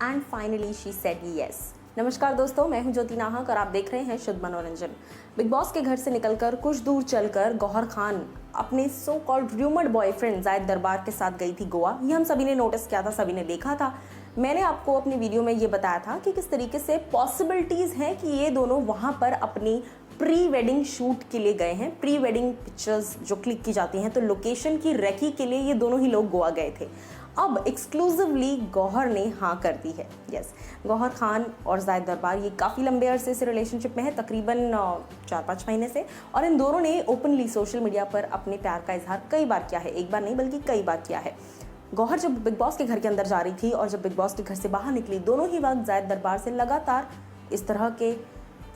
And finally she said yes. नमस्कार दोस्तों, मैं हूं ज्योति नाहक और आप देख रहे हैं शुद्ध मनोरंजन। बिग बॉस के घर से निकलकर कुछ दूर चलकर गौहर खान अपने सो कॉल्ड र्यूमर्ड बॉयफ्रेंड जायद दरबार के साथ गई थी गोवा। ये हम सभी ने नोटिस किया था, सभी ने देखा था। मैंने आपको अपनी वीडियो में ये बताया था कि किस तरीके से पॉसिबिलिटीज़ हैं कि ये दोनों वहाँ पर अपनी प्री वेडिंग शूट के लिए गए हैं। प्री वेडिंग पिक्चर्स जो क्लिक की जाती हैं, तो लोकेशन की रेकी के लिए ये दोनों ही लोग गोवा गए थे। अब एक्सक्लूसिवली गौहर ने हाँ कर दी है। यस, गौहर खान और जायद दरबार ये काफ़ी लंबे अरसे से रिलेशनशिप में है, तकरीबन 4-5 महीने से, और इन दोनों ने ओपनली सोशल मीडिया पर अपने प्यार का इजहार कई बार किया है। एक बार नहीं बल्कि कई बार किया है। गौहर जब बिग बॉस के घर के अंदर जा रही थी और जब बिग बॉस के घर से बाहर निकली, दोनों ही वक्त जायद दरबार से लगातार इस तरह के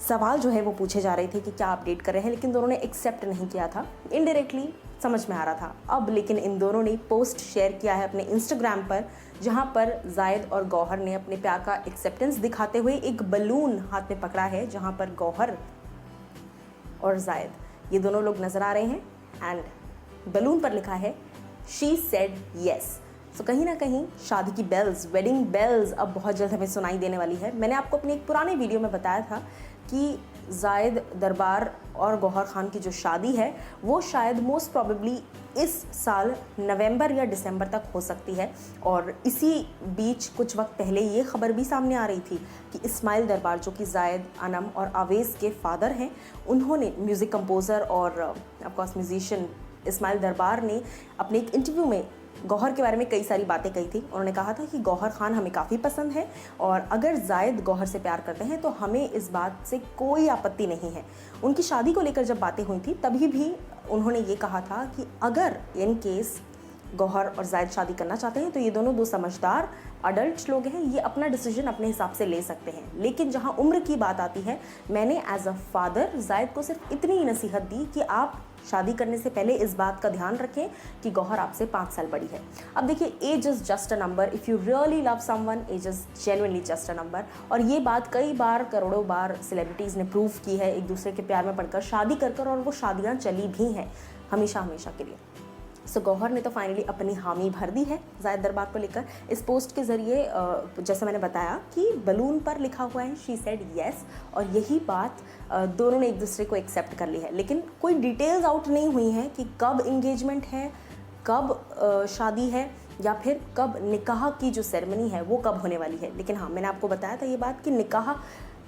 सवाल जो है वो पूछे जा रहे थे कि क्या अपडेट कर रहे हैं, लेकिन दोनों ने एक्सेप्ट नहीं किया था। इनडायरेक्टली समझ में आ रहा था। अब लेकिन इन दोनों ने पोस्ट शेयर किया है अपने इंस्टाग्राम पर, जहां पर जायद और गौहर ने अपने प्यार का एक्सेप्टेंस दिखाते हुए एक बलून हाथ में पकड़ा है, जहां पर गौहर और जायद ये दोनों लोग नजर आ रहे हैं एंड बलून पर लिखा है शी सेड येस। तो कहीं ना कहीं शादी की बेल्स, वेडिंग बेल्स अब बहुत जल्द हमें सुनाई देने वाली है। मैंने आपको अपने एक पुराने वीडियो में बताया था कि जायद दरबार और गौहर खान की जो शादी है वो शायद मोस्ट प्रॉबेबली इस साल नवंबर या दिसंबर तक हो सकती है। और इसी बीच कुछ वक्त पहले ये खबर भी सामने आ रही थी कि इस्माइल दरबार, जो कि जायद, अनम और आवेज़ के फादर हैं, उन्होंने म्यूज़िक कंपोज़र और ऑफकोर्स म्यूजिशियन इस्माइल दरबार ने अपने एक इंटरव्यू में गौहर के बारे में कई सारी बातें कही थी। उन्होंने कहा था कि गौहर खान हमें काफ़ी पसंद है और अगर जायद गौहर से प्यार करते हैं तो हमें इस बात से कोई आपत्ति नहीं है। उनकी शादी को लेकर जब बातें हुई थी तभी भी उन्होंने ये कहा था कि अगर इन केस गौहर और जायद शादी करना चाहते हैं तो ये दोनों दो समझदार अडल्ट लोग हैं, ये अपना डिसीजन अपने हिसाब से ले सकते हैं। लेकिन जहाँ उम्र की बात आती है, मैंने एज अ फादर जायद को सिर्फ इतनी ही नसीहत दी कि आप शादी करने से पहले इस बात का ध्यान रखें कि गौहर आपसे 5 साल बड़ी है। अब देखिए, age is just a number. If you really love someone, age is genuinely just a number. और ये बात कई बार, करोड़ों बार सेलिब्रिटीज़ ने प्रूव की है, एक दूसरे के प्यार में पड़कर शादी कर और वो शादियाँ चली भी हैं हमेशा हमेशा के लिए। सो गौहर ने तो फाइनली अपनी हामी भर दी है जायद दरबार को लेकर। इस पोस्ट के ज़रिए जैसे मैंने बताया कि बलून पर लिखा हुआ है शी सेड येस, और यही बात दोनों ने एक दूसरे को एक्सेप्ट कर ली है। लेकिन कोई डिटेल्स आउट नहीं हुई हैं कि कब इंगेजमेंट है, कब शादी है, या फिर कब निकाह की जो सेरेमनी है वो कब होने वाली है। लेकिन हाँ, मैंने आपको बताया था ये बात कि निकाह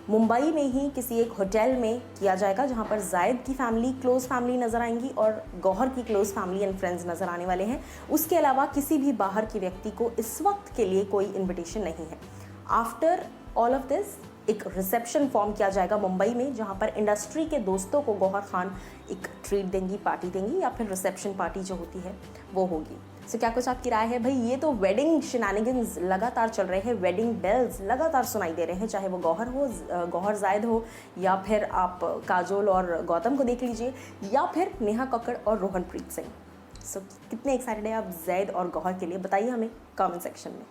मुंबई में ही किसी एक होटल में किया जाएगा, जहां पर जायद की फैमिली, क्लोज फैमिली नज़र आएंगी और गौहर की क्लोज फैमिली एंड फ्रेंड्स नज़र आने वाले हैं। उसके अलावा किसी भी बाहर के व्यक्ति को इस वक्त के लिए कोई इन्विटेशन नहीं है। आफ्टर ऑल ऑफ दिस एक रिसेप्शन फॉर्म किया जाएगा मुंबई में, जहां पर इंडस्ट्री के दोस्तों को गौहर खान एक ट्रीट देंगी, पार्टी देंगी, या फिर रिसेप्शन पार्टी जो होती है वो होगी। सो क्या कुछ आपकी राय है भाई? ये तो वेडिंग शेनानिगन्स लगातार चल रहे हैं, वेडिंग बेल्स लगातार सुनाई दे रहे हैं, चाहे वो गौहर हो, गौहर जायद हो, या फिर आप काजोल और गौतम को देख लीजिए, या फिर नेहा कक्कड़ और रोहनप्रीत सिंह। सो कितने एक्साइटेड है आप जायद और गौहर के लिए? बताइए हमें कमेंट सेक्शन में।